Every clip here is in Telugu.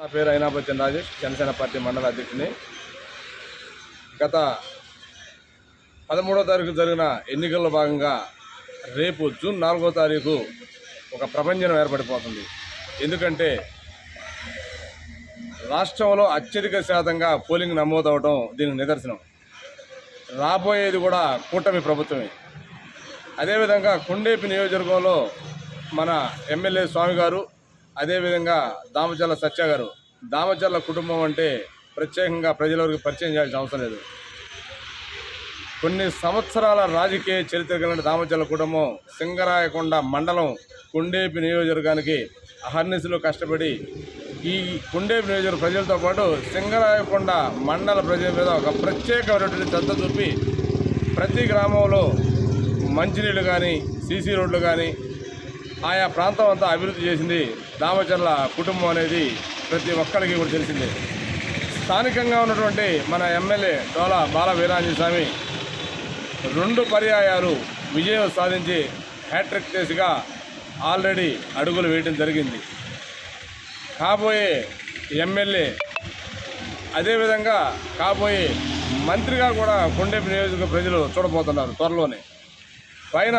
నా పేరు అయినాబచ్చన్ రాజేష్, జనసేన పార్టీ మండల అధ్యక్షుని. గత 13వ తారీఖు జరిగిన ఎన్నికల్లో భాగంగా రేపు జూన్ 4వ తారీఖు ఒక ప్రపంచం ఏర్పడిపోతుంది. ఎందుకంటే రాష్ట్రంలో అత్యధిక శాతంగా పోలింగ్ నమోదవడం దీనికి నిదర్శనం. రాబోయేది కూడా కూటమి ప్రభుత్వమే. అదేవిధంగా కొండేపి నియోజకవర్గంలో మన ఎమ్మెల్యే స్వామి గారు, అదేవిధంగా దామచర్ల సత్య గారు. దామచర్ల కుటుంబం అంటే ప్రత్యేకంగా ప్రజలవరకు పరిచయం చేయాల్సిన అవసరం లేదు. కొన్ని సంవత్సరాల రాజకీయ చరిత్ర కలిగిన దామచర్ల కుటుంబం సింగరాయకొండ మండలం కొండేపి నియోజకవర్గానికి అహర్నిశలు కష్టపడి ఈ కొండేపి నియోజకవర్గ ప్రజలతో పాటు సింగరాయకొండ మండల ప్రజల మీద ఒక ప్రత్యేకమైనటువంటి శ్రద్ధ చూపి ప్రతి గ్రామంలో మంచినీళ్ళు కానీ, సీసీ రోడ్లు కానీ ఆయా ప్రాంతం అంతా అభివృద్ధి చేసింది దామచర్ల కుటుంబం అనేది ప్రతి ఒక్కరికి కూడా తెలిసిందే. స్థానికంగా ఉన్నటువంటి మన ఎమ్మెల్యే డోలా బాల వీరాంజనేయ స్వామి 2 పర్యాయాలు విజయం సాధించి హ్యాట్రిక్ దిశగా ఆల్రెడీ అడుగులు వేయడం జరిగింది. కాబోయే ఎమ్మెల్యే, అదేవిధంగా కాబోయే మంత్రిగా కూడా కొండేపి నియోజకవర్గ ప్రజలు చూడబోతున్నారు త్వరలోనే. పైన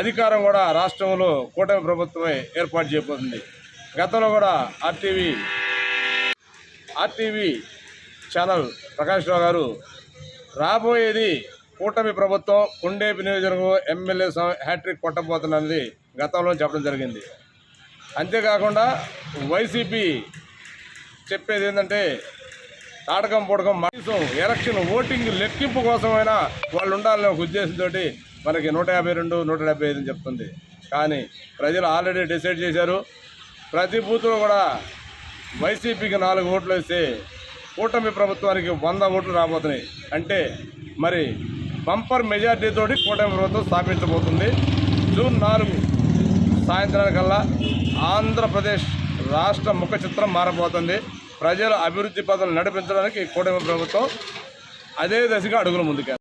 అధికారం కూడా రాష్ట్రంలో కూటమి ప్రభుత్వమే ఏర్పాటు చేయబోతుంది. గతంలో కూడా ఆర్టీవీ ఛానల్ ప్రకాష్ రావు గారు రాబోయేది కూటమి ప్రభుత్వం, కొండేపి నియోజకవర్గం ఎమ్మెల్యే హ్యాట్రిక్ కొట్టబోతున్నది గతంలో చెప్పడం జరిగింది. అంతేకాకుండా వైసీపీ చెప్పేది ఏంటంటే తాటకం పొడకం కనీసం ఎలక్షన్ ఓటింగ్ లెక్కింపు కోసమైనా వాళ్ళు ఉండాలనే ఒక ఉద్దేశంతో మనకి 152, 175 అని చెప్తుంది. కానీ ప్రజలు ఆల్రెడీ డిసైడ్ చేశారు. ప్రతి బూత్లో కూడా వైసీపీకి 4 ఓట్లు వేస్తే కూటమి ప్రభుత్వానికి 100 ఓట్లు రాబోతున్నాయి. అంటే మరి బంపర్ మెజార్టీతోటి కూటమి ప్రభుత్వం స్థాపించబోతుంది. జూన్ 4 సాయంత్రానికల్లా ఆంధ్రప్రదేశ్ రాష్ట్ర ముఖ చిత్రం మారబోతుంది. ప్రజల అభివృద్ధి పథకాలు నడిపించడానికి కూటమి ప్రభుత్వం అదే దశగా అడుగులు ముందుకు